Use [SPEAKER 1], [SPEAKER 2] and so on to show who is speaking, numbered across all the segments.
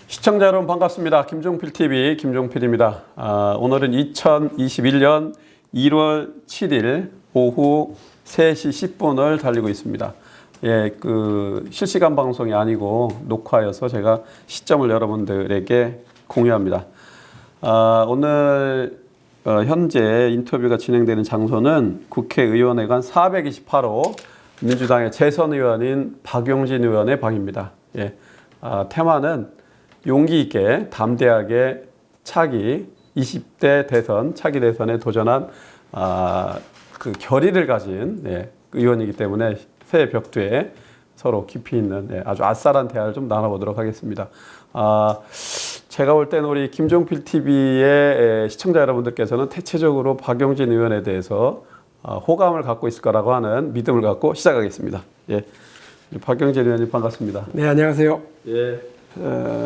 [SPEAKER 1] 시청자 여러분 반갑습니다. 김종필TV 김종필입니다. 오늘은 2021년 1월 7일 오후 3시 10분을 달리고 있습니다. 실시간 방송이 아니고 녹화여서 제가 시점을 여러분들에게 공유합니다. 오늘 현재 인터뷰가 진행되는 장소는 국회의원회관 428호 민주당의 재선 의원인 박용진 의원의 방입니다. 테마는 용기 있게 담대하게 차기 20대 대선, 차기 대선에 도전한 그 결의를 가진 의원이기 때문에 새 벽두에 서로 깊이 있는 아주 아싸란 대화를 좀 나눠보도록 하겠습니다. 제가 볼 때는 우리 김종필TV의 시청자 여러분들께서는 대체적으로 박용진 의원에 대해서 호감을 갖고 있을 거라고 하는 믿음을 갖고 시작하겠습니다. 박용진 의원님 반갑습니다.
[SPEAKER 2] 네, 안녕하세요.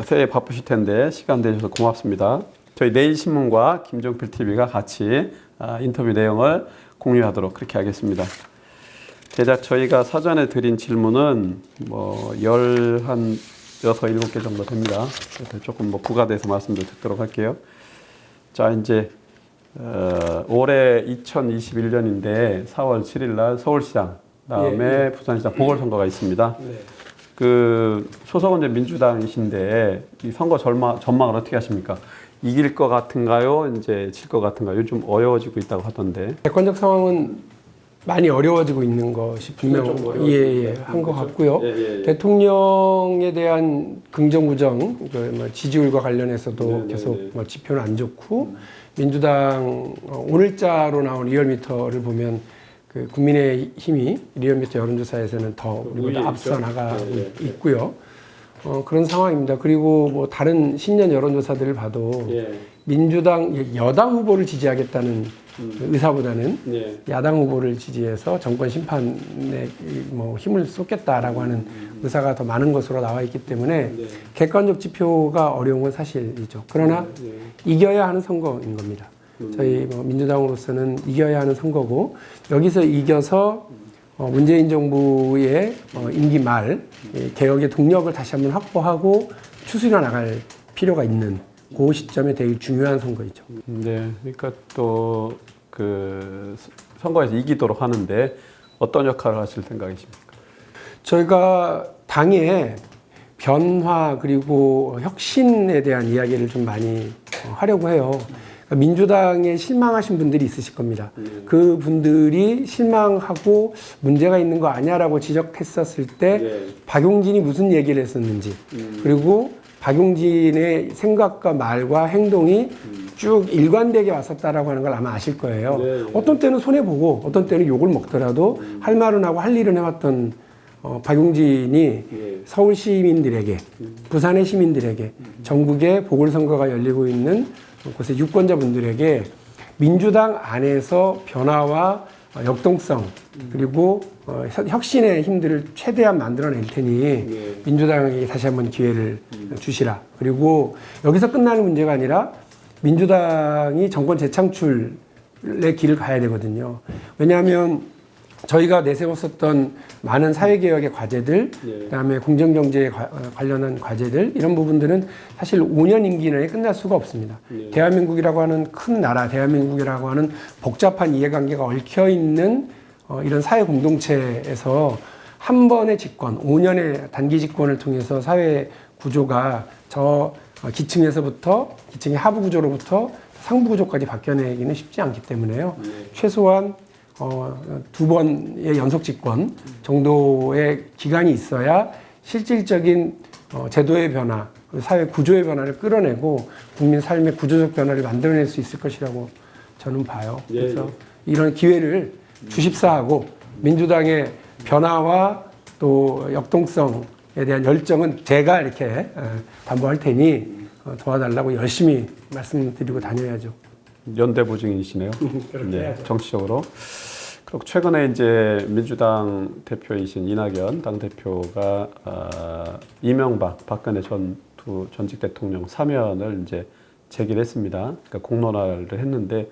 [SPEAKER 1] 새해 바쁘실 텐데 시간 내주셔서 고맙습니다. 저희 내일신문과 김종필TV가 같이 인터뷰 내용을 공유하도록 그렇게 하겠습니다. 제작 저희가 사전에 드린 질문은 한 6, 7개 정도 됩니다. 조금 부과돼서 말씀도 듣도록 할게요. 자, 이제 올해 2021년인데 4월 7일 날 서울시장, 다음에 부산시장 보궐선거가 있습니다. 그 소속은 이제 민주당이신데 이 선거 전망을 어떻게 하십니까? 이길 것 같은가요? 이제 질 것 같은가요? 요즘 어려워지고 있다고 하던데.
[SPEAKER 2] 객관적 상황은 많이 어려워지고 있는 것이 분명 한 것 같고요. 대통령에 대한 긍정 부정, 지지율과 관련해서도 계속 지표는 안 좋고, 민주당 오늘자로 나온 리얼미터를 보면 그 국민의힘이 리얼미터 여론조사에서는 더 우리보다 앞서 나가 있고요. 그런 상황입니다. 그리고 다른 신년 여론조사들을 봐도 민주당 여당 후보를 지지하겠다는 의사보다는 야당 후보를 지지해서 정권 심판에 힘을 쏟겠다라고 하는 의사가 더 많은 것으로 나와 있기 때문에 객관적 지표가 어려운 건 사실이죠. 그러나 이겨야 하는 선거인 겁니다. 저희 민주당으로서는 이겨야 하는 선거고, 여기서 이겨서 문재인 정부의 임기 말 개혁의 동력을 다시 한번 확보하고 추스려 나갈 필요가 있는 그 시점에 되게 중요한 선거이죠.
[SPEAKER 1] 네, 그러니까 또 그 선거에서 이기도록 하는데 어떤 역할을 하실 생각이십니까?
[SPEAKER 2] 저희가 당의 변화 그리고 혁신에 대한 이야기를 좀 많이 하려고 해요. 민주당에 실망하신 분들이 있으실 겁니다. 그 분들이 실망하고 문제가 있는 거 아니야라고 지적했었을 때 박용진이 무슨 얘기를 했었는지, 그리고 박용진의 생각과 말과 행동이 쭉 일관되게 왔었다라고 하는 걸 아마 아실 거예요. 어떤 때는 손해보고 어떤 때는 욕을 먹더라도 할 말은 하고 할 일은 해왔던 박용진이 서울 시민들에게, 부산의 시민들에게, 전국에 보궐선거가 열리고 있는 곳의 유권자분들에게 민주당 안에서 변화와 역동성 그리고 혁신의 힘들을 최대한 만들어낼 테니 민주당에게 다시 한번 기회를 주시라. 그리고 여기서 끝나는 문제가 아니라 민주당이 정권 재창출의 길을 가야 되거든요. 왜냐하면 저희가 내세웠었던 많은 사회개혁의 과제들, 그다음에 공정경제에 관련한 과제들, 이런 부분들은 사실 5년 임기 내에 끝날 수가 없습니다. 대한민국이라고 하는 큰 나라, 대한민국이라고 하는 복잡한 이해관계가 얽혀있는 이런 사회 공동체에서 한 번의 집권, 5년의 단기 집권을 통해서 사회 구조가 저 기층에서부터, 기층의 하부 구조로부터 상부 구조까지 바뀌어내기는 쉽지 않기 때문에요. 최소한 2번의 연속 집권 정도의 기간이 있어야 실질적인 제도의 변화, 사회 구조의 변화를 끌어내고 국민 삶의 구조적 변화를 만들어낼 수 있을 것이라고 저는 봐요. 그래서 이런 기회를 주십사하고 민주당의 변화와 또 역동성에 대한 열정은 제가 이렇게 담보할 테니 도와달라고 열심히 말씀드리고 다녀야죠.
[SPEAKER 1] 연대보증이시네요. 정치적으로. 그리고 최근에 이제 민주당 대표이신 이낙연 당대표가 이명박, 박근혜 전직 대통령 사면을 이제 제기를 했습니다. 그러니까 공론화를 했는데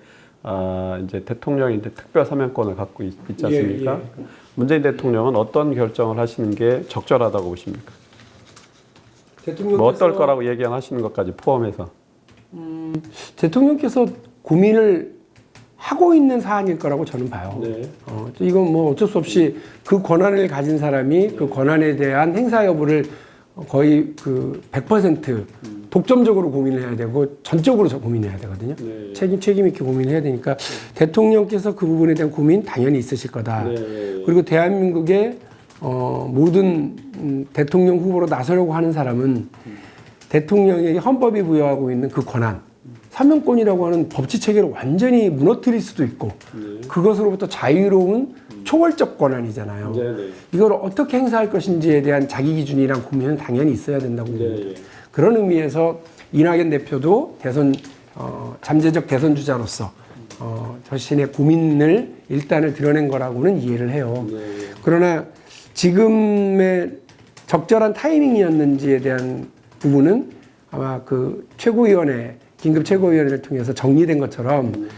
[SPEAKER 1] 이제 대통령이 이제 특별 사면권을 갖고 있지 않습니까? 문재인 대통령은 어떤 결정을 하시는 게 적절하다고 보십니까? 뭐 어떨 거라고 얘기하시는 것까지 포함해서.
[SPEAKER 2] 대통령께서 고민을 하고 있는 사안일 거라고 저는 봐요.
[SPEAKER 1] 네.
[SPEAKER 2] 이건 뭐 어쩔 수 없이 그 권한을 가진 사람이 그 권한에 대한 행사 여부를 거의 그 100% 독점적으로 고민을 해야 되고 전적으로 고민해야 되거든요.
[SPEAKER 1] 네.
[SPEAKER 2] 책임 있게 고민해야 되니까 대통령께서 그 부분에 대한 고민 당연히 있으실 거다.
[SPEAKER 1] 네.
[SPEAKER 2] 그리고 대한민국의 모든 대통령 후보로 나서려고 하는 사람은 대통령에게 헌법이 부여하고 있는 그 권한, 사명권이라고 하는 법치 체계를 완전히 무너뜨릴 수도 있고 그것으로부터 자유로운 초월적 권한이잖아요.
[SPEAKER 1] 네.
[SPEAKER 2] 이걸 어떻게 행사할 것인지에 대한 자기 기준이랑 고민은 당연히 있어야 된다고 봅니다. 그런 의미에서 이낙연 대표도 잠재적 대선 주자로서 자신의 고민을 일단을 드러낸 거라고는 이해를 해요. 그러나 지금의 적절한 타이밍이었는지에 대한 부분은 아마 그 최고위원회, 긴급 최고위원회를 통해서 정리된 것처럼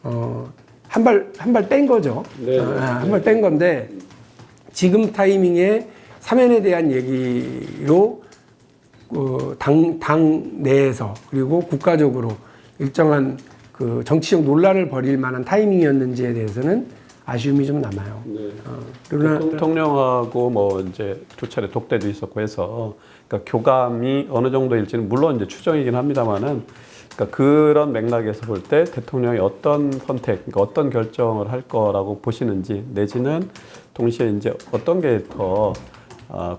[SPEAKER 2] 한 발 뺀 거죠. 한 발 뺀 건데 지금 타이밍에 사면에 대한 얘기로 당 내에서 그리고 국가적으로 일정한 그 정치적 논란을 벌일 만한 타이밍이었는지에 대해서는 아쉬움이 좀 남아요.
[SPEAKER 1] 그러나 대통령하고 뭐 이제 두 차례 독대도 있었고 해서 그러니까 교감이 어느 정도일지는 물론 이제 추정이긴 합니다만은 그러니까 그런 맥락에서 볼 때 대통령이 어떤 선택, 그러니까 어떤 결정을 할 거라고 보시는지 내지는 동시에 이제 어떤 게 더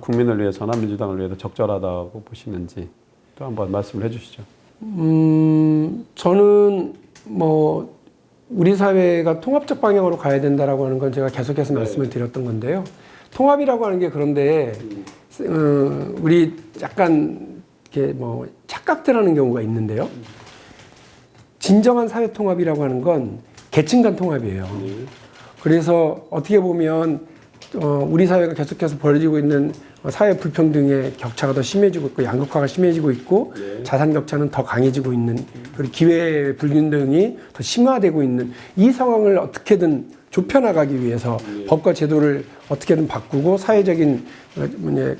[SPEAKER 1] 국민을 위해서나 민주당을 위해서 적절하다고 보시는지 또 한번 말씀을 해주시죠.
[SPEAKER 2] 저는 뭐 우리 사회가 통합적 방향으로 가야 된다라고 하는 건 제가 계속해서 말씀을 드렸던 건데요. 통합이라고 하는 게 그런데 우리 약간 이렇게 뭐 착각들하는 경우가 있는데요. 진정한 사회 통합이라고 하는 건 계층 간 통합이에요. 그래서 어떻게 보면 우리 사회가 계속해서 벌어지고 있는 사회 불평등의 격차가 더 심해지고 있고 양극화가 심해지고 있고 자산 격차는 더 강해지고 있는 그리고 기회 불균등이 더 심화되고 있는 이 상황을 어떻게든 좁혀나가기 위해서 법과 제도를 어떻게든 바꾸고 사회적인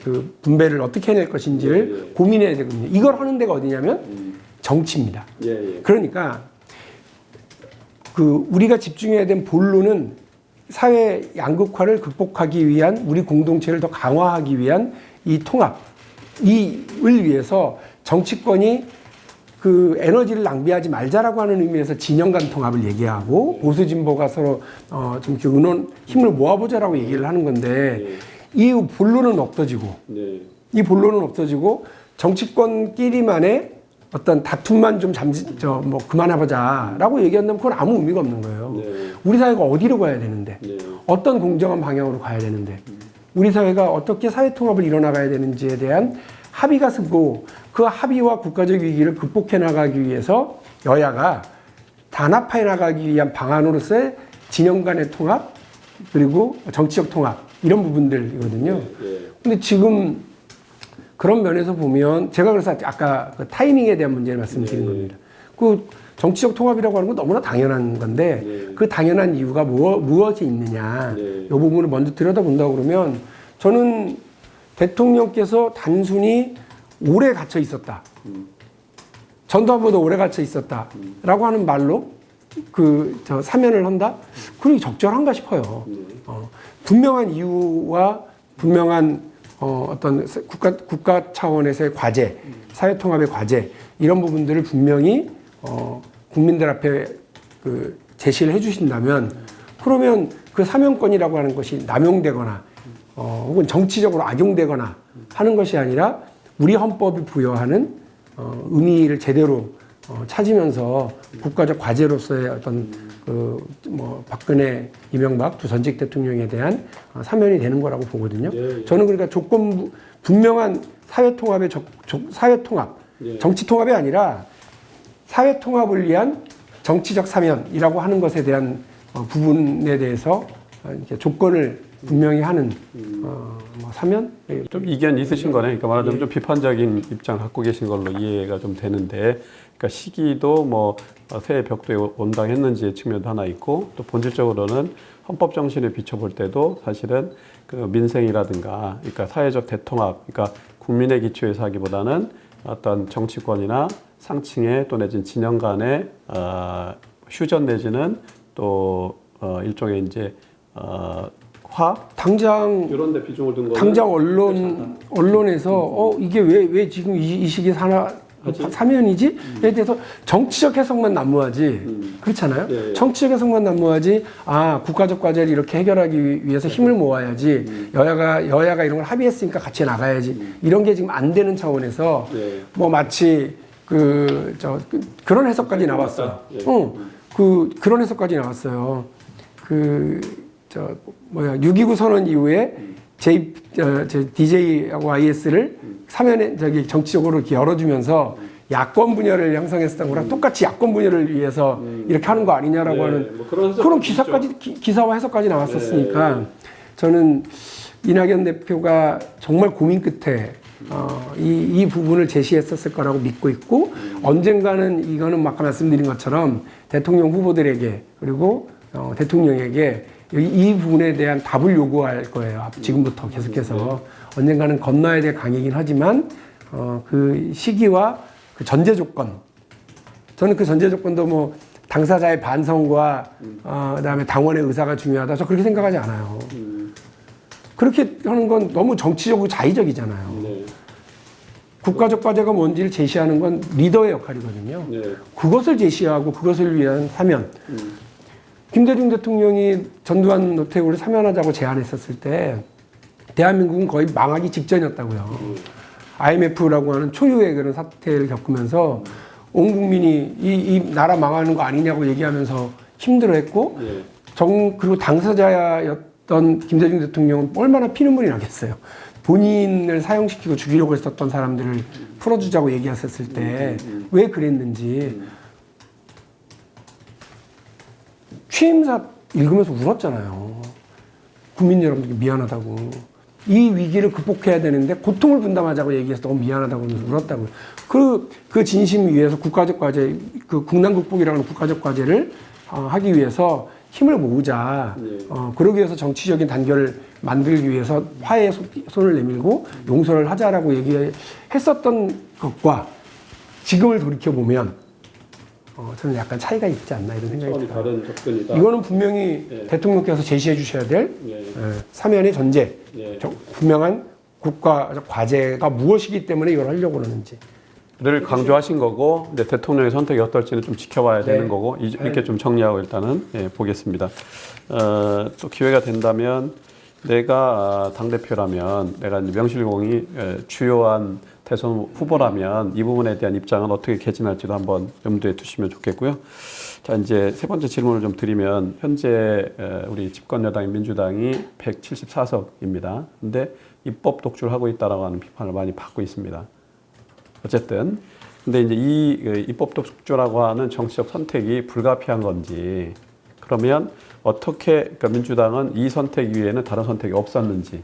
[SPEAKER 2] 그 분배를 어떻게 해낼 것인지를 고민해야 되거든요. 이걸 하는 데가 어디냐면 정치입니다. 그러니까 그 우리가 집중해야 된 본론은 사회 양극화를 극복하기 위한 우리 공동체를 더 강화하기 위한 이 통합, 이을 위해서 정치권이 그 에너지를 낭비하지 말자라고 하는 의미에서 진영 간 통합을 얘기하고 보수 진보가 서로 좀 이렇게 힘을 모아보자라고 얘기를 하는 건데 이 본론은 없어지고 이 본론은 없어지고 정치권끼리만의 어떤 다툼만 좀 그만해보자라고 얘기한다면 그건 아무 의미가 없는 거예요. 우리 사회가 어디로 가야 되는데, 어떤 공정한 방향으로 가야 되는데, 우리 사회가 어떻게 사회 통합을 이뤄나가야 되는지에 대한 합의가 쓰고 그 합의와 국가적 위기를 극복해 나가기 위해서 여야가 단합해 나가기 위한 방안으로서의 진영 간의 통합 그리고 정치적 통합 이런 부분들이거든요. 근데 지금 그런 면에서 보면 제가 그래서 아까 그 타이밍에 대한 문제를 말씀드린 겁니다. 그 정치적 통합이라고 하는 건 너무나 당연한 건데 그 당연한 이유가 무엇이 있느냐 이 부분을 먼저 들여다본다고 그러면 저는 대통령께서 단순히 오래 갇혀 있었다. 전두환보다 오래 갇혀 있었다라고 하는 말로 저 사면을 한다? 그게 적절한가 싶어요. 분명한 이유와 분명한 어떤 국가 차원에서의 과제, 사회 통합의 과제 이런 부분들을 분명히 국민들 앞에 그 제시를 해주신다면 그러면 그 사명권이라고 하는 것이 남용되거나 혹은 정치적으로 악용되거나 하는 것이 아니라 우리 헌법이 부여하는 의미를 제대로 찾으면서 국가적 과제로서의 어떤 박근혜, 이명박 두 전직 대통령에 대한 사면이 되는 거라고 보거든요. 저는 그러니까 분명한 사회 통합의 사회 통합, 정치 통합이 아니라 사회 통합을 위한 정치적 사면이라고 하는 것에 대한 부분에 대해서 이렇게 조건을 분명히 하는 사면?
[SPEAKER 1] 좀 이견 있으신 거네. 그러니까 말하자면 좀 비판적인 입장 갖고 계신 걸로 이해가 좀 되는데, 그러니까 시기도 뭐 새해 벽두에 온당했는지의 측면도 하나 있고, 또 본질적으로는 헌법 정신에 비춰볼 때도 사실은 그 민생이라든가, 그러니까 사회적 대통합, 그러니까 국민의 기초에서 하기보다는 어떤 정치권이나 상층의 또 내지는 진영 간의 휴전 내지는 또 일종의 이제
[SPEAKER 2] 당장
[SPEAKER 1] 이런 데 비중을 둔 거는
[SPEAKER 2] 당장 언론에서 이게 왜 지금 이 시기에 사면이지? 에 대해서 정치적 해석만 난무하지. 그렇잖아요.
[SPEAKER 1] 네.
[SPEAKER 2] 정치적 해석만 난무하지. 국가적 과제를 이렇게 해결하기 위해서 힘을 모아야지. 여야가 이런 걸 합의했으니까 같이 나가야지. 이런 게 지금 안 되는 차원에서
[SPEAKER 1] 네.
[SPEAKER 2] 뭐 마치 그런 해석까지 나왔어요.
[SPEAKER 1] 네.
[SPEAKER 2] 그런 해석까지 나왔어요. 6.29 선언 이후에 DJ하고 IS를 사면에 정치적으로 이렇게 열어주면서 야권 분열을 형성했었던 거랑 똑같이 야권 분열을 위해서 이렇게 하는 거 아니냐라고
[SPEAKER 1] 네,
[SPEAKER 2] 하는
[SPEAKER 1] 뭐
[SPEAKER 2] 그런 기사와 해석까지 나왔었으니까
[SPEAKER 1] 네.
[SPEAKER 2] 저는 이낙연 대표가 정말 고민 끝에 이 부분을 제시했었을 거라고 믿고 있고 언젠가는 이거는 아까 말씀드린 것처럼 대통령 후보들에게 그리고 대통령에게 이 부분에 대한 답을 요구할 거예요. 지금부터 계속해서 언젠가는 건너야 될 강이긴 하지만 그 시기와 그 전제 조건 저는 그 전제 조건도 뭐 당사자의 반성과 그다음에 당원의 의사가 중요하다. 저 그렇게 생각하지 않아요. 그렇게 하는 건 너무 정치적이고 자의적이잖아요.
[SPEAKER 1] 네.
[SPEAKER 2] 국가적 과제가 뭔지를 제시하는 건 리더의 역할이거든요.
[SPEAKER 1] 네.
[SPEAKER 2] 그것을 제시하고 그것을 위한 사면. 김대중 대통령이 전두환 노태우를 사면하자고 제안했었을 때 대한민국은 거의 망하기 직전이었다고요. IMF라고 하는 초유의 그런 사태를 겪으면서 온 국민이 이 나라 망하는 거 아니냐고 얘기하면서 힘들어했고 그리고 당사자였던 김대중 대통령은 얼마나 피눈물이 나겠어요. 본인을 사형시키고 죽이려고 했었던 사람들을 풀어주자고 얘기했었을 때 왜 그랬는지 취임사 읽으면서 울었잖아요. 국민 여러분들께 미안하다고. 이 위기를 극복해야 되는데 고통을 분담하자고 얘기해서 너무 미안하다고 울었다고요. 그 진심 위해서 국가적 과제, 그 국난 극복이라는 국가적 과제를 하기 위해서 힘을 모으자. 그러기 위해서 정치적인 단결을 만들기 위해서 화해의 손을 내밀고 용서를 하자라고 얘기했었던 것과 지금을 돌이켜보면 저는 약간 차이가 있지 않나 이런 생각이 들어요.
[SPEAKER 1] 다른 접근이다.
[SPEAKER 2] 이거는 분명히 대통령께서 제시해 주셔야 될 사면의 전제, 분명한 국가적 과제가 무엇이기 때문에 이걸 하려고 그러는지.
[SPEAKER 1] 를 강조하신 거고 이제 대통령의 선택이 어떨지는 좀 지켜봐야 되는 거고 이렇게 좀 정리하고 일단은 보겠습니다. 또 기회가 된다면 내가 당대표라면 내가 이제 명실공히 주요한 대선 후보라면 이 부분에 대한 입장은 어떻게 개진할지도 한번 염두에 두시면 좋겠고요. 자, 이제 세 번째 질문을 좀 드리면 현재 우리 집권 여당인 민주당이 174석입니다. 근데 입법 독주를 하고 있다라고 하는 비판을 많이 받고 있습니다. 어쨌든 근데 이제 이 입법 독주라고 하는 정치적 선택이 불가피한 건지 그러면 어떻게 그러니까 민주당은 이 선택 이외에는 다른 선택이 없었는지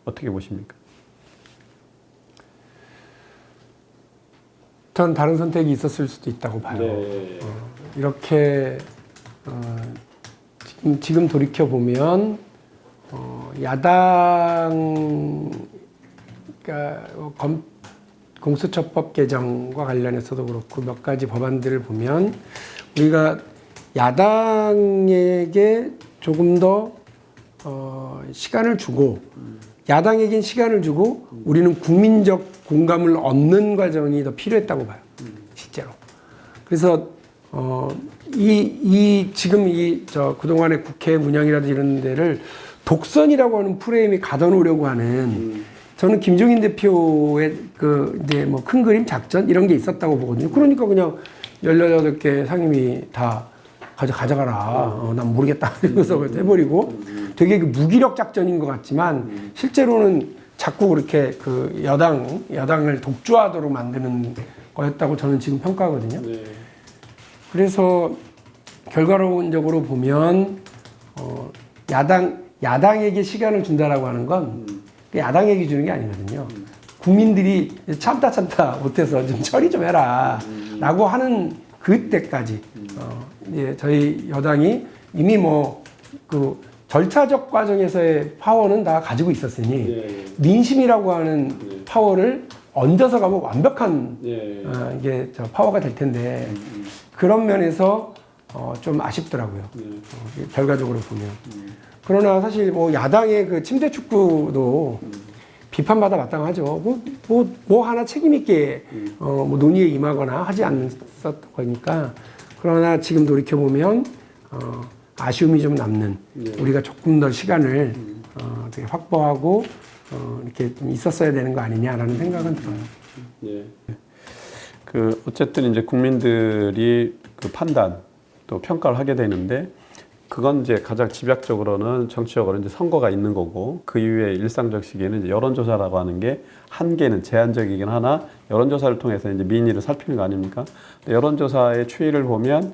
[SPEAKER 1] 어떻게 보십니까?
[SPEAKER 2] 전 다른 선택이 있었을 수도 있다고 봐요.
[SPEAKER 1] 네.
[SPEAKER 2] 이렇게 지금 돌이켜 보면 야당 그러니까 공수처법 개정과 관련해서도 그렇고 몇 가지 법안들을 보면 우리가 야당에게 조금 더 시간을 주고 야당에겐 시간을 주고 우리는 국민적 공감을 얻는 과정이 더 필요했다고 봐요. 실제로. 그래서 지금 그동안의 국회 운영이라든지 이런 데를 독선이라고 하는 프레임이 가둬놓으려고 하는 저는 김종인 대표의 이제 뭐 큰 그림 작전 이런 게 있었다고 보거든요. 그러니까 그냥 18개 상임위 다 가져가라. 난 모르겠다. 이러면서 해버리고 되게 무기력 작전인 것 같지만 실제로는 자꾸 그렇게 여당을 독주하도록 만드는 거였다고 저는 지금 평가하거든요.
[SPEAKER 1] 네.
[SPEAKER 2] 그래서 결과론적으로 보면 야당에게 시간을 준다라고 하는 건 야당에게 주는 게 아니거든요. 국민들이 참다 못해서 좀 처리 좀 해라 라고 하는 그때까지 저희 여당이 이미 절차적 과정에서의 파워는 다 가지고 있었으니
[SPEAKER 1] 예.
[SPEAKER 2] 민심이라고 하는
[SPEAKER 1] 예.
[SPEAKER 2] 파워를 얹어서 가면 완벽한
[SPEAKER 1] 예.
[SPEAKER 2] 이게 저 파워가 될 텐데 그런 면에서 좀 아쉽더라고요. 결과적으로 보면. 그러나 사실 뭐 야당의 그 침대 축구도 비판받아 마땅하죠. 뭐 하나 책임있게 뭐 논의에 임하거나 하지 않았던 거니까. 그러나 지금 돌이켜보면 아쉬움이 좀 남는 우리가 조금 더 시간을 되게 확보하고 이렇게 좀 있었어야 되는 거 아니냐라는 생각은 들어요.
[SPEAKER 1] 예. 그 어쨌든 이제 국민들이 그 판단 또 평가를 하게 되는데 그건 이제 가장 집약적으로는 정치적으로 이제 선거가 있는 거고 그 이후에 일상적 시기에는 이제 여론조사라고 하는 게 한계는 제한적이긴 하나 여론조사를 통해서 이제 민의를 살피는 거 아닙니까? 여론조사의 추이를 보면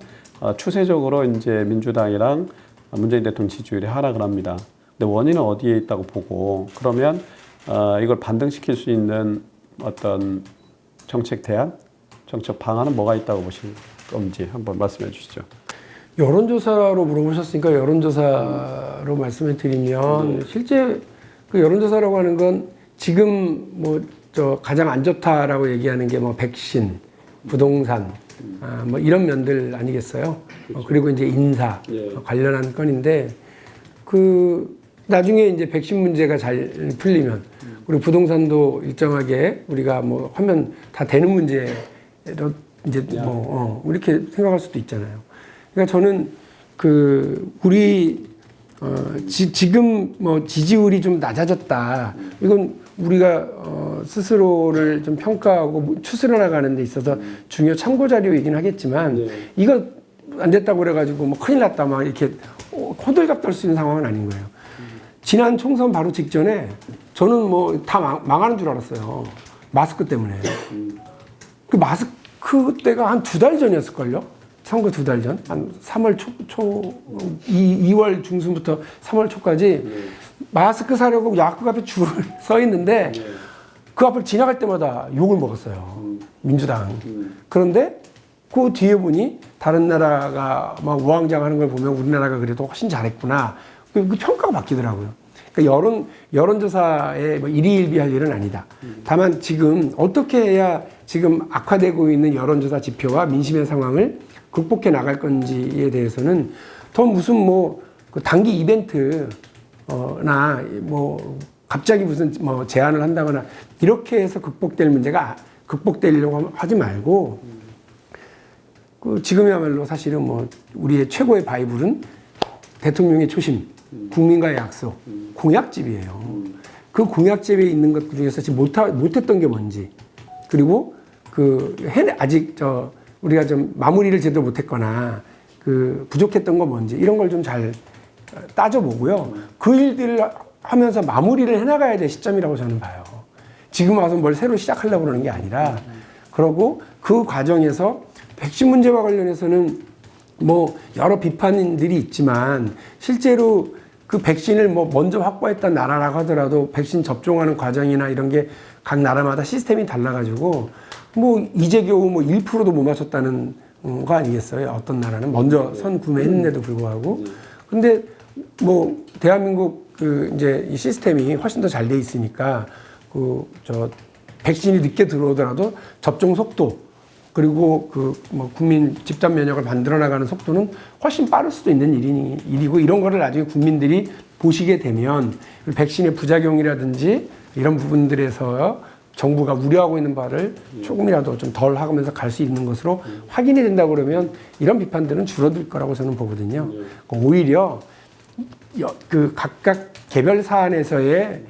[SPEAKER 1] 추세적으로 이제 민주당이랑 문재인 대통령 지지율이 하락을 합니다. 근데 원인은 어디에 있다고 보고 그러면 이걸 반등시킬 수 있는 어떤 정책 대안, 정책 방안은 뭐가 있다고 보시는 건지 한번 말씀해 주시죠.
[SPEAKER 2] 여론조사로 물어보셨으니까 여론조사로 말씀을 드리면 실제 그 여론조사라고 하는 건 지금 뭐 저 가장 안 좋다라고 얘기하는 게 뭐 백신, 부동산, 뭐 이런 면들 아니겠어요? 그리고 이제 인사 관련한 건인데 그 나중에 이제 백신 문제가 잘 풀리면 그리고 부동산도 일정하게 우리가 뭐 하면 다 되는 문제로 이제 뭐 이렇게 생각할 수도 있잖아요. 그러니까 저는 그 우리 지금 뭐 지지율이 좀 낮아졌다. 이건 우리가 스스로를 좀 평가하고 추스려 나가는 데 있어서 중요 참고 자료이긴 하겠지만 이거 안 됐다고 그래가지고 뭐 큰일 났다 막 이렇게 호들갑 떨 수 있는 상황은 아닌 거예요. 지난 총선 바로 직전에 저는 뭐 다 망하는 줄 알았어요. 마스크 때문에. 그 마스크 때가 한 2달 전이었을걸요? 선거 2달 전? 한 3월 2월 중순부터 3월 초까지 마스크 사려고 약국 앞에 줄을 서 있는데 그 앞을 지나갈 때마다 욕을 먹었어요. 민주당. 그런데 그 뒤에 보니 다른 나라가 막 우왕좌왕하는 걸 보면 우리나라가 그래도 훨씬 잘했구나. 그 평가가 바뀌더라고요. 그러니까 여론조사에 뭐 일희일비할 일은 아니다. 다만 지금 어떻게 해야 지금 악화되고 있는 여론조사 지표와 민심의 상황을 극복해 나갈 건지에 대해서는 더 무슨 뭐 그 단기 이벤트 나 뭐 갑자기 무슨 뭐 제안을 한다거나 이렇게 해서 극복될 문제가 극복되려고 하지 말고 그 지금이야말로 사실은 뭐 우리의 최고의 바이블은 대통령의 초심, 국민과의 약속, 공약집이에요. 그 공약집에 있는 것 중에서 지금 못했던 게 뭔지 그리고 아직 우리가 좀 마무리를 제대로 못했거나 그 부족했던 건 뭔지 이런 걸 좀 잘 따져보고요. 그 일들을 하면서 마무리를 해나가야 될 시점이라고 저는 봐요. 지금 와서 뭘 새로 시작하려고 그러는 게 아니라 그러고 그 과정에서 백신 문제와 관련해서는 뭐 여러 비판들이 있지만 실제로 그 백신을 뭐 먼저 확보했던 나라라고 하더라도 백신 접종하는 과정이나 이런 게 각 나라마다 시스템이 달라가지고 뭐 이제 겨우 뭐 1%도 못 맞췄다는 거 아니겠어요? 어떤 나라는 먼저 선 구매했는데도 불구하고. 근데 뭐 대한민국 그 이제 이 시스템이 훨씬 더 잘 돼 있으니까 백신이 늦게 들어오더라도 접종 속도 그리고 뭐 국민 집단 면역을 만들어 나가는 속도는 훨씬 빠를 수도 있는 일이고 이런 거를 나중에 국민들이 보시게 되면 백신의 부작용이라든지 이런 부분들에서 정부가 우려하고 있는 바를 조금이라도 좀 덜 하면서 갈 수 있는 것으로 확인이 된다고 그러면 이런 비판들은 줄어들 거라고 저는 보거든요. 오히려 그 각각 개별 사안에서의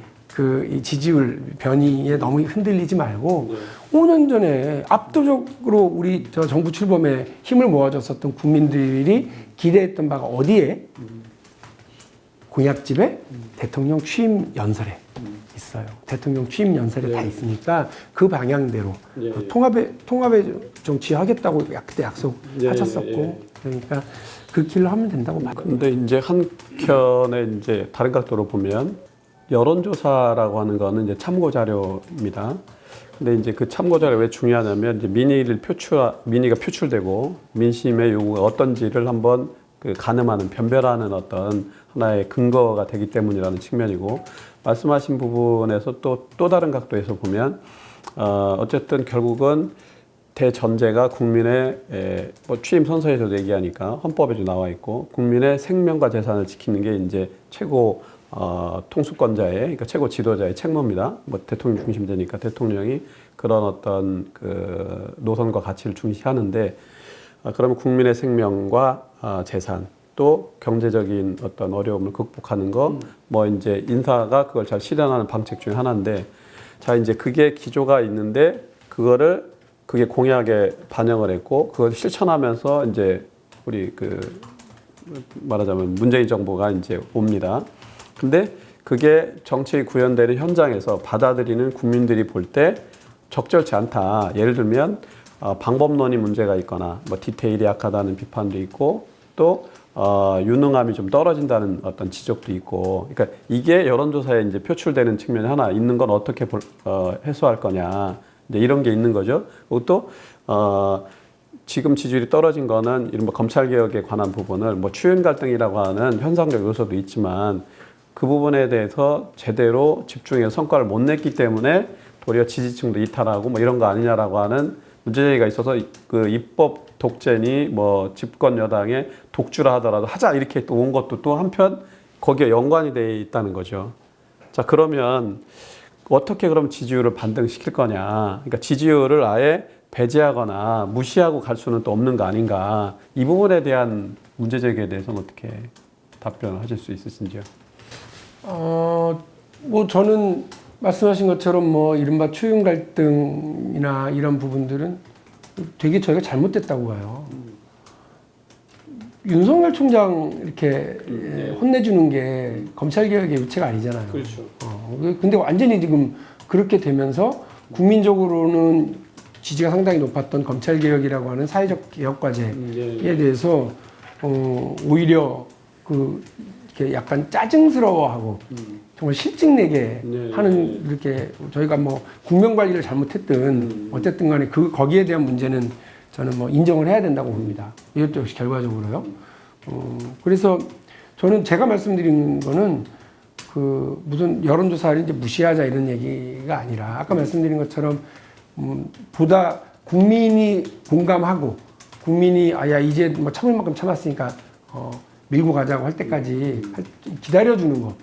[SPEAKER 2] 이 지지율 변이에 너무 흔들리지 말고 5년 전에 압도적으로 우리 정부 출범에 힘을 모아줬었던 국민들이 기대했던 바가 어디에? 공약집에 대통령 취임 연설에 있어요. 대통령 취임 연설에 다 있으니까 그 방향대로 통합의 정치하겠다고 그때 약속하셨었고 그러니까 그 길로 하면 된다고 봐요.
[SPEAKER 1] 근데 이제 한켠에 이제 다른 각도로 보면 여론조사라고 하는 거는 이제 참고 자료입니다. 근데 이제 그 참고 자료가 왜 중요하냐면 이제 민의가 표출되고 민심의 요구가 어떤지를 한번 그 가늠하는 변별하는 어떤 하나의 근거가 되기 때문이라는 측면이고 말씀하신 부분에서 또 다른 각도에서 보면 어쨌든 결국은 대전제가 국민의 뭐 취임 선서에서도 얘기하니까 헌법에도 나와 있고 국민의 생명과 재산을 지키는 게 이제 최고 통수권자의 그러니까 최고 지도자의 책무입니다. 뭐 대통령 중심제니까 대통령이 그런 어떤 그 노선과 가치를 중시하는데 그러면 국민의 생명과 재산 또 경제적인 어떤 어려움을 극복하는 거 뭐 이제 인사가 그걸 잘 실현하는 방책 중에 하나인데 자 이제 그게 기조가 있는데 그게 공약에 반영을 했고 그걸 실천하면서 이제 우리 그 말하자면 문재인 정부가 이제 옵니다. 근데 그게 정책이 구현되는 현장에서 받아들이는 국민들이 볼 때 적절치 않다. 예를 들면 방법론이 문제가 있거나 뭐 디테일이 약하다는 비판도 있고 또 유능함이 좀 떨어진다는 어떤 지적도 있고, 그러니까 이게 여론조사에 이제 표출되는 측면이 하나 있는 건 어떻게 해소할 거냐, 이제 이런 게 있는 거죠. 그리고 또 지금 지지율이 떨어진 거는 이른바 검찰 개혁에 관한 부분을 뭐 추윤 갈등이라고 하는 현상적 요소도 있지만 그 부분에 대해서 제대로 집중해서 성과를 못 냈기 때문에 도리어 지지층도 이탈하고 뭐 이런 거 아니냐라고 하는 문제제기가 있어서 그 입법 독재니 뭐 집권 여당의 독주라 하더라도 하자 이렇게 또 온 것도 또 한편 거기에 연관이 돼 있다는 거죠. 자, 그러면 어떻게 그럼 지지율을 반등시킬 거냐. 그러니까 지지율을 아예 배제하거나 무시하고 갈 수는 또 없는 거 아닌가. 이 부분에 대한 문제 제기에 대해서는 어떻게 답변을 하실 수 있으신지요?
[SPEAKER 2] 뭐 저는 말씀하신 것처럼 뭐 이른바 추윤 갈등이나 이런 부분들은 되게 저희가 잘못됐다고 봐요. 윤석열 총장 이렇게 혼내주는 게 검찰개혁의 유체가 아니잖아요.
[SPEAKER 1] 그렇죠.
[SPEAKER 2] 근데 완전히 지금 그렇게 되면서 국민적으로는 지지가 상당히 높았던 검찰개혁이라고 하는 사회적 개혁 과제에 대해서 오히려 이렇게 약간 짜증스러워하고 정말 실증내게 하는 이렇게 저희가 뭐 국면관리를 잘못했든 어쨌든 간에 거기에 대한 문제는 저는 뭐 인정을 해야 된다고 봅니다. 이것도 역시 결과적으로요. 그래서 저는 제가 말씀드린 거는 그 무슨 여론조사를 이제 무시하자 이런 얘기가 아니라 아까 말씀드린 것처럼 보다 국민이 공감하고 국민이 야 이제 뭐 참을 만큼 참았으니까 밀고 가자고 할 때까지 기다려주는 거.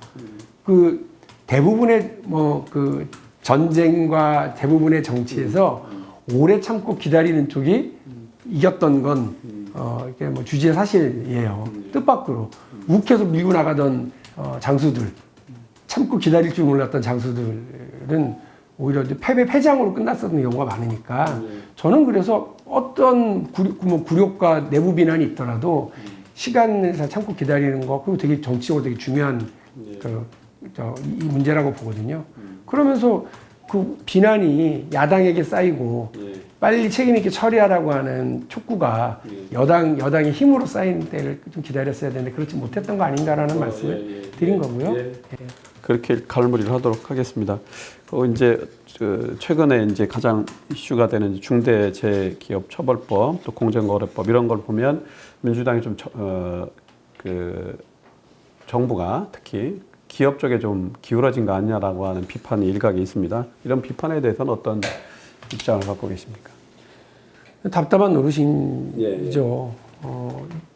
[SPEAKER 2] 그 대부분의 뭐 그 전쟁과 대부분의 정치에서 오래 참고 기다리는 쪽이 이겼던 건 이게 뭐 주지의 사실이에요. 뜻밖으로 욱해서 밀고 나가던 장수들, 참고 기다릴 줄 몰랐던 장수들은 오히려 이제 패장으로 끝났었던 경우가 많으니까 저는 그래서 어떤 굴욕과 내부 비난이 있더라도 시간에서 참고 기다리는 거 그리고 되게 정치적으로 되게 중요한 이 문제라고 보거든요. 그러면서 그 비난이 야당에게 쌓이고 빨리 책임 있게 처리하라고 하는 촉구가 여당의 힘으로 쌓인 때를 좀 기다렸어야 되는데 그렇지 못했던 거 아닌가라는 말씀을 드린 거고요.
[SPEAKER 1] 그렇게 갈무리를 하도록 하겠습니다. 그리고 이제 최근에 이제 가장 이슈가 되는 중대재해기업 처벌법 또 공정거래법 이런 걸 보면 민주당이 좀 정부가 특히 기업 쪽에 좀 기울어진 거 아니냐라고 하는 비판이 일각에 있습니다. 이런 비판에 대해서는 어떤 입장을 갖고 계십니까?
[SPEAKER 2] 답답한 노릇이죠.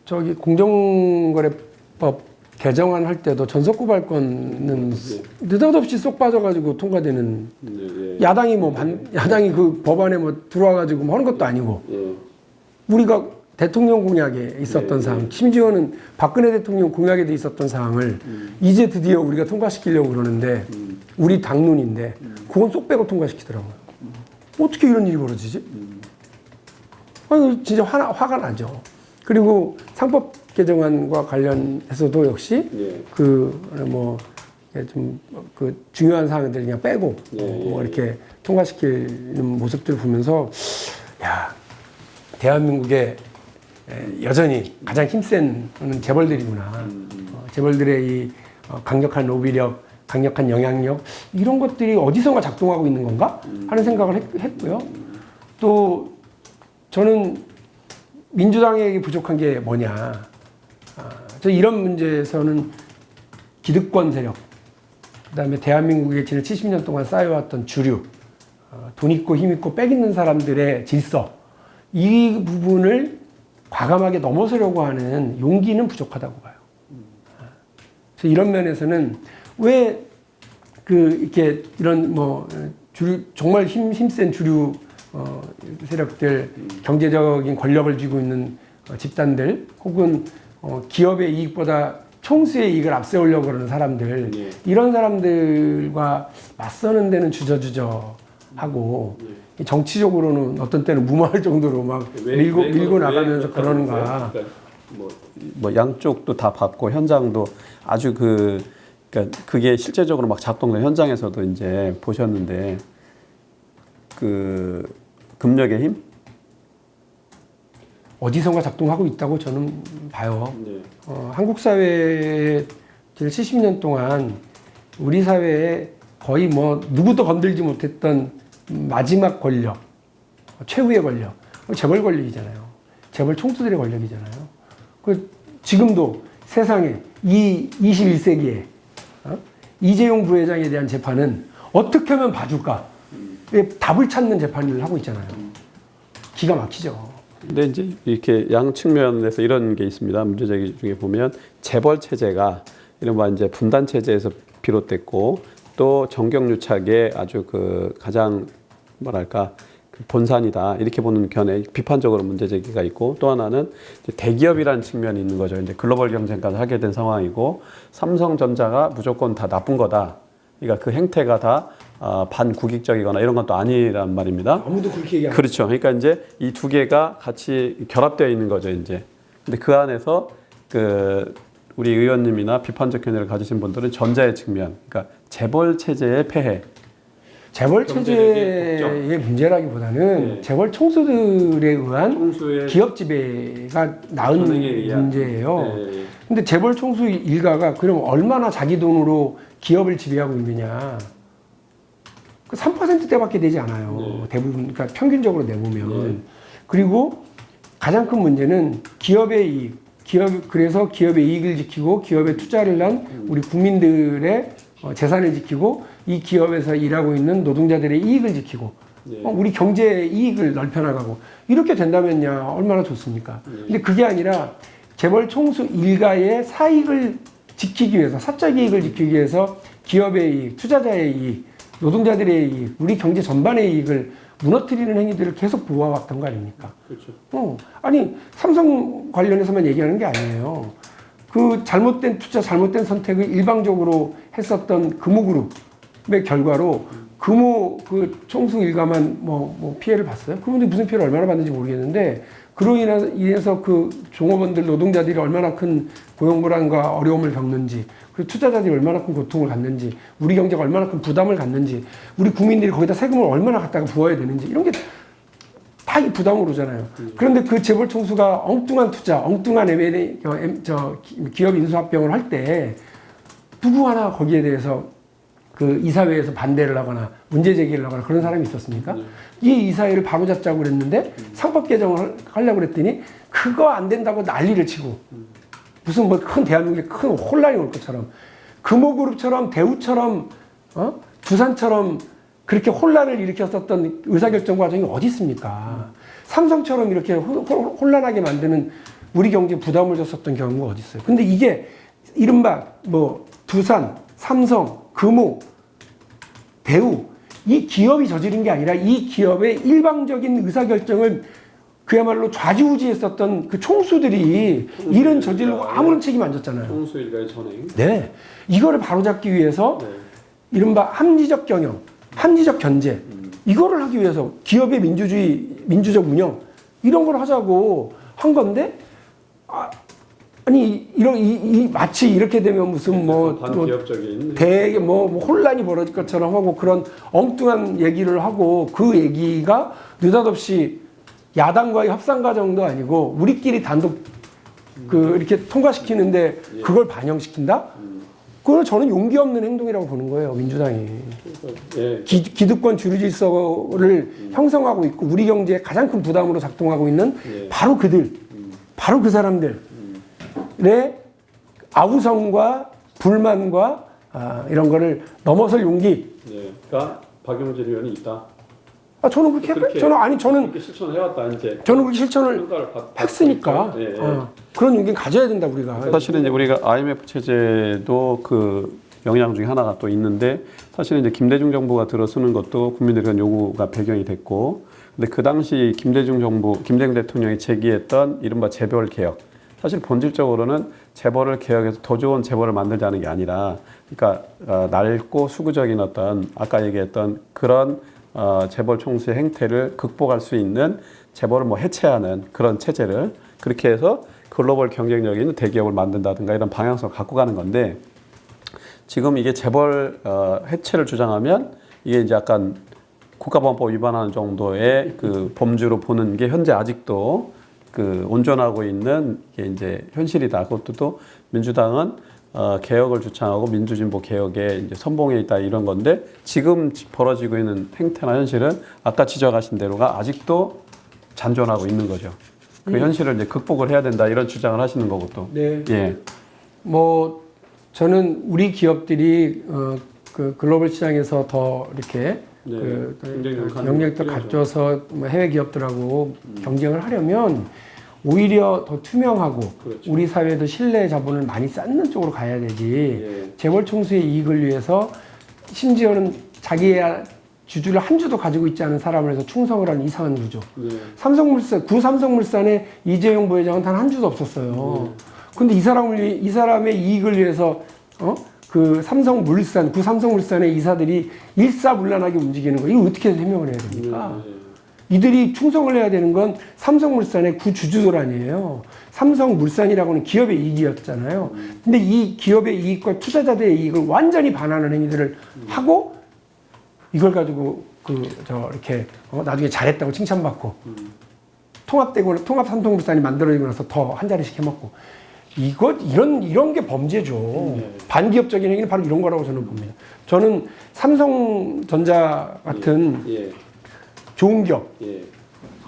[SPEAKER 2] 저기 공정거래법 개정안 할 때도 전속고발권은 느닷없이 쏙 빠져가지고 통과되는 야당이 야당이 그 법안에 뭐 들어와가지고 뭐 하는 것도 아니고 우리가 대통령 공약에 있었던 사항, 심지어는 박근혜 대통령 공약에도 있었던 사항을 이제 드디어 우리가 통과시키려고 그러는데 우리 당론인데 그건 쏙 빼고 통과시키더라고요. 어떻게 이런 일이 벌어지지? 아니, 진짜 화가 나죠. 그리고 상법 개정안과 관련해서도 역시 중요한 사항들 그냥 빼고 뭐 이렇게 통과시키는 모습들을 보면서 야, 대한민국의 여전히 가장 힘센 재벌들이구나. 재벌들의 이 강력한 로비력, 강력한 영향력 이런 것들이 어디선가 작동하고 있는 건가 하는 생각을 했고요. 또 저는 민주당에게 부족한 게 뭐냐. 저 이런 문제에서는 기득권 세력, 그다음에 대한민국에 지난 70년 동안 쌓여왔던 주류, 돈 있고 힘 있고 빽 있는 사람들의 질서, 이 부분을 과감하게 넘어서려고 하는 용기는 부족하다고 봐요. 그래서 이런 면에서는 왜 이렇게 이런 주류, 정말 힘센 주류 세력들, 경제적인 권력을 쥐고 있는 집단들, 혹은 기업의 이익보다 총수의 이익을 앞세우려고 그러는 사람들, 이런 사람들과 맞서는 데는 주저주저하고, 정치적으로는 어떤 때는 무모할 정도로 막 밀고 나가면서 그러는가.
[SPEAKER 1] 그러니까 뭐 양쪽도 다 봤고 현장도 아주 그러니까 그게 실제적으로 막 작동된 현장에서도 이제 보셨는데 금력의 힘?
[SPEAKER 2] 어디선가 작동하고 있다고 저는 봐요. 한국 사회에 70년 동안 우리 사회에 거의 누구도 건들지 못했던 마지막 권력, 최후의 권력, 재벌 권력이잖아요. 재벌 총수들의 권력이잖아요. 지금도 세상에 이 21세기에 이재용 부회장에 대한 재판은 어떻게 하면 봐줄까? 답을 찾는 재판을 하고 있잖아요. 기가 막히죠.
[SPEAKER 1] 근데 이제 이렇게 양 측면에서 이런 게 있습니다. 문제제기 중에 보면 재벌 체제가 이른바 이제 분단 체제에서 비롯됐고 또 정경유착의 아주 가장 뭐랄까 본산이다 이렇게 보는 견해 비판적으로 문제제기가 있고 또 하나는 이제 대기업이라는 측면이 있는 거죠. 이제 글로벌 경쟁까지 하게 된 상황이고 삼성전자가 무조건 다 나쁜 거다. 그러니까 그 행태가 다 반국익적이거나 이런 건 또 아니란 말입니다.
[SPEAKER 2] 아무도 그렇게 얘기하지.
[SPEAKER 1] 그렇죠. 그러니까 이제 이 두 개가 같이 결합되어 있는 거죠. 이제. 근데 그 안에서 우리 의원님이나 비판적 견해를 가지신 분들은 전자의 측면, 그러니까 재벌 체제의 폐해.
[SPEAKER 2] 재벌 체제의 문제라기보다는 재벌 총수들에 의한 기업 지배가 낳은 문제예요. 근데 재벌 총수 일가가 그럼 얼마나 자기 돈으로 기업을 지배하고 있느냐? 3%대밖에 되지 않아요. 대부분, 그러니까 평균적으로 내보면. 그리고 가장 큰 문제는 기업의 이익. 그래서 기업의 이익을 지키고 기업에 투자를 한 우리 국민들의 재산을 지키고 이 기업에서 일하고 있는 노동자들의 이익을 지키고 우리 경제의 이익을 넓혀나가고 이렇게 된다면야 얼마나 좋습니까? 근데 그게 아니라 재벌 총수 일가의 사익을 지키기 위해서, 사적 이익을 지키기 위해서 기업의 이익, 투자자의 이익, 노동자들의 이익, 우리 경제 전반의 이익을 무너뜨리는 행위들을 계속 보아왔던 거 아닙니까? 그렇죠. 아니 삼성 관련해서만 얘기하는 게 아니에요. 그 잘못된 투자, 잘못된 선택을 일방적으로 했었던 금호그룹의 결과로 금호 총수 일가만 피해를 봤어요. 그분들이 무슨 피해를 얼마나 받는지 모르겠는데 그로 인해서 그 종업원들, 노동자들이 얼마나 큰 고용불안과 어려움을 겪는지, 그리고 투자자들이 얼마나 큰 고통을 갖는지, 우리 경제가 얼마나 큰 부담을 갖는지, 우리 국민들이 거기다 세금을 얼마나 갖다가 부어야 되는지 이런 게 다 이 부담으로 오잖아요. 그런데 그 재벌 총수가 엉뚱한 투자, 엉뚱한 기업 인수합병을 할 때 누구 하나 거기에 대해서 그 이사회에서 반대를 하거나 문제 제기를 하거나 그런 사람이 있었습니까? 이 이사회를 바로잡자고 그랬는데 상법 개정을 하려고 그랬더니 그거 안 된다고 난리를 치고 무슨 큰 대한민국에 큰 혼란이 올 것처럼 금호그룹처럼 대우처럼 두산처럼 그렇게 혼란을 일으켰었던 의사결정 과정이 어디 있습니까? 삼성처럼 이렇게 혼란하게 만드는 우리 경제에 부담을 줬었던 경우가 어디 있어요? 근데 이게 이른바 두산, 삼성, 금호, 대우 이 기업이 저지른 게 아니라 이 기업의 일방적인 의사결정을 그야말로 좌지우지했었던 그 총수들이 일은 저지르고 아무런 책임 안 졌잖아요.
[SPEAKER 1] 총수 일가의 전행.
[SPEAKER 2] 네. 이거를 바로잡기 위해서 이른바 합리적 경영, 합리적 견제 이거를 하기 위해서 기업의 민주적 운영 이런 걸 하자고 한 건데 아니 마치 이렇게 되면 무슨
[SPEAKER 1] 반기업적인
[SPEAKER 2] 되게 혼란이 벌어질 것처럼 하고 그런 엉뚱한 얘기를 하고 그 얘기가 느닷없이 야당과의 협상 과정도 아니고 우리끼리 단독 이렇게 통과시키는데 그걸 반영시킨다? 그걸 저는 용기 없는 행동이라고 보는 거예요, 민주당이. 기득권 주류 질서를 형성하고 있고 우리 경제에 가장 큰 부담으로 작동하고 있는 바로 그들, 바로 그 사람들. 아우성과 불만과 이런 거를 넘어설 용기.
[SPEAKER 1] 그러니까 박용진 의원이 있다.
[SPEAKER 2] 저는 그렇게 저는
[SPEAKER 1] 그렇게 실천해왔다 이제.
[SPEAKER 2] 저는 그렇게 실천을
[SPEAKER 1] 평가를
[SPEAKER 2] 했으니까 그런 용기는 가져야 된다 우리가.
[SPEAKER 1] 사실은 이제 우리가 IMF 체제도 그 영향 중에 하나가 또 있는데 사실은 이제 김대중 정부가 들어서는 것도 국민들의 그런 요구가 배경이 됐고, 근데 그 당시 김대중 대통령이 제기했던 이른바 재벌 개혁, 사실 본질적으로는 재벌을 개혁해서 더 좋은 재벌을 만들자는 게 아니라, 그러니까 낡고 수구적인 어떤 아까 얘기했던 그런 재벌 총수의 행태를 극복할 수 있는 재벌을 뭐 해체하는 그런 체제를 그렇게 해서 글로벌 경쟁력이 있는 대기업을 만든다든가 이런 방향성을 갖고 가는 건데, 지금 이게 재벌 해체를 주장하면 이게 이제 약간 국가보안법 위반하는 정도의 그 범주로 보는 게 현재 아직도 그 온전하고 있는 게 이제 현실이다. 그것도 또 민주당은 개혁을 주창하고 민주진보 개혁에 이제 선봉해 있다 이런 건데, 지금 벌어지고 있는 행태나 현실은 아까 지적하신 대로가 아직도 잔존하고 있는 거죠. 그 현실을 이제 극복을 해야 된다 이런 주장을 하시는 거고 또.
[SPEAKER 2] 네. 뭐 저는 우리 기업들이 그 글로벌 시장에서 더 이렇게 경쟁력을 갖춰서 해외 기업들하고 경쟁을 하려면 오히려 더 투명하고
[SPEAKER 1] 그렇죠.
[SPEAKER 2] 우리 사회도 신뢰 자본을 많이 쌓는 쪽으로 가야 되지. 재벌 총수의 이익을 위해서 심지어는 자기의 주주를 한 주도 가지고 있지 않은 사람을 해서 충성을 하는 이상한 구조. 삼성물산의 이재용 부회장은 단 한 주도 없었어요. 근데 이 사람의 이익을 위해서 그 삼성물산의 이사들이 일사불란하게 움직이는 거, 이거 어떻게 해명을 해야 됩니까? 이들이 충성을 해야 되는 건 삼성물산의 구주주들 아니에요. 삼성물산이라고는 기업의 이익이었잖아요. 근데 이 기업의 이익과 투자자들의 이익을 완전히 반하는 행위들을 하고, 이걸 가지고 이렇게 나중에 잘했다고 칭찬받고, 통합 삼성물산이 만들어지고 나서 더 한 자리씩 해먹고, 이런 게 범죄죠. 반기업적인 행위는 바로 이런 거라고 저는 봅니다. 저는 삼성전자 같은 좋은 기업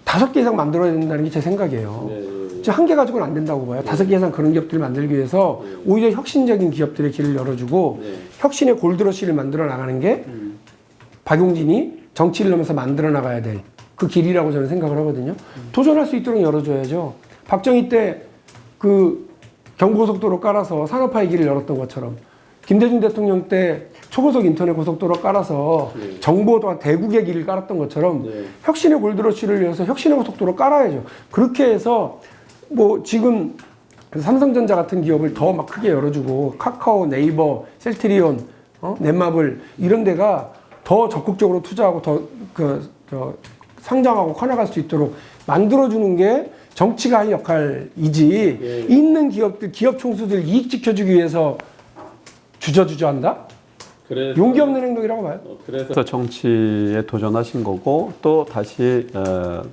[SPEAKER 2] 5개 이상 만들어야 된다는 게 제 생각이에요. 저 한 개 가지고는 안 된다고 봐요. 5개 이상 그런 기업들을 만들기 위해서 오히려 혁신적인 기업들의 길을 열어주고 혁신의 골드러시를 만들어 나가는 게 박용진이 정치를 하면서 만들어 나가야 될 그 길이라고 저는 생각을 하거든요. 도전할 수 있도록 열어줘야죠. 박정희 때 그 경부고속도로 깔아서 산업화의 길을 열었던 것처럼, 김대중 대통령 때 초고속 인터넷 고속도로 깔아서 정보와 대국의 길을 깔았던 것처럼 혁신의 골드러시를 위해서 혁신의 고속도로 깔아야죠. 그렇게 해서 뭐 지금 삼성전자 같은 기업을 더 막 크게 열어주고 카카오, 네이버, 셀트리온, 넷마블 이런 데가 더 적극적으로 투자하고 더 상장하고 커나갈 수 있도록 만들어주는 게 정치가 할 역할이지, 있는 기업들, 기업 총수들 이익 지켜주기 위해서 주저주저한다? 용기 없는 행동이라고 봐요.
[SPEAKER 1] 그래서 정치에 도전하신 거고, 또 다시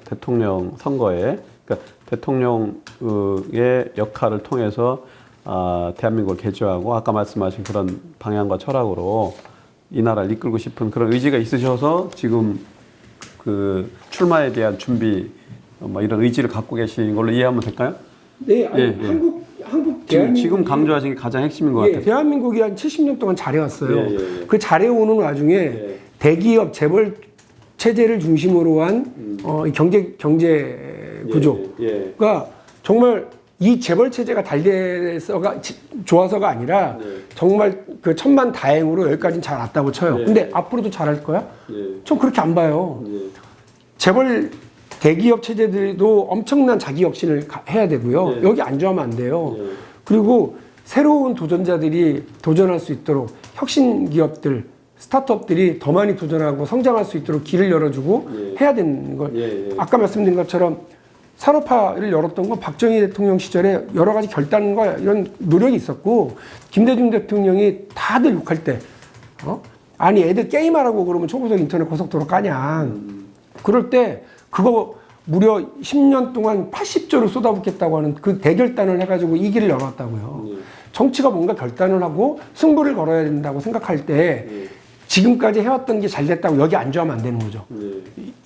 [SPEAKER 1] 대통령 선거에, 그러니까 대통령의 역할을 통해서 대한민국을 개조하고 아까 말씀하신 그런 방향과 철학으로 이 나라를 이끌고 싶은 그런 의지가 있으셔서 지금 그 출마에 대한 준비, 뭐 이런 의지를 갖고 계신 걸로 이해하면 될까요?
[SPEAKER 2] 네, 한국
[SPEAKER 1] 지금 강조하신 게 가장 핵심인 것 같아요.
[SPEAKER 2] 대한민국이 한 70년 동안 잘해왔어요. 그 잘해오는 와중에 대기업 재벌 체제를 중심으로 한 경제 구조가 정말 이 재벌 체제가 좋아서가 아니라 정말 그 천만 다행으로 여기까지는 잘 왔다고 쳐요. 근데 앞으로도 잘할 거야? 전 그렇게 안 봐요. 재벌 대기업 체제들도 엄청난 자기 혁신을 해야 되고요. 여기 안주하면 안 돼요. 그리고 새로운 도전자들이 도전할 수 있도록 혁신 기업들, 스타트업들이 더 많이 도전하고 성장할 수 있도록 길을 열어주고 해야 되는 걸. 아까 말씀드린 것처럼 산업화를 열었던 건 박정희 대통령 시절에 여러 가지 결단과 이런 노력이 있었고, 김대중 대통령이 다들 욕할 때, 아니 애들 게임하라고 그러면 초고속 인터넷 고속도로 까냐. 그럴 때 그거 무려 10년 동안 80조를 쏟아붓겠다고 하는 그 대결단을 해가지고 이 길을 열었다고요. 정치가 뭔가 결단을 하고 승부를 걸어야 된다고 생각할 때 지금까지 해왔던 게 잘 됐다고 여기 안주하면 안 되는 거죠.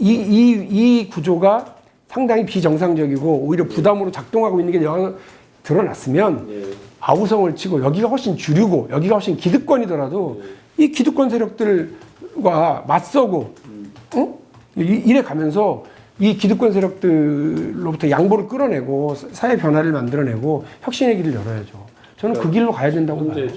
[SPEAKER 2] 이 구조가 상당히 비정상적이고 오히려 부담으로 작동하고 있는 게 드러났으면 아우성을 치고 여기가 훨씬 주류고 여기가 훨씬 기득권이더라도 이 기득권 세력들과 맞서고 이래 가면서 이 기득권 세력들로부터 양보를 끌어내고 사회 변화를 만들어내고 혁신의 길을 열어야죠. 저는 그 길로 가야 된다고 봐요.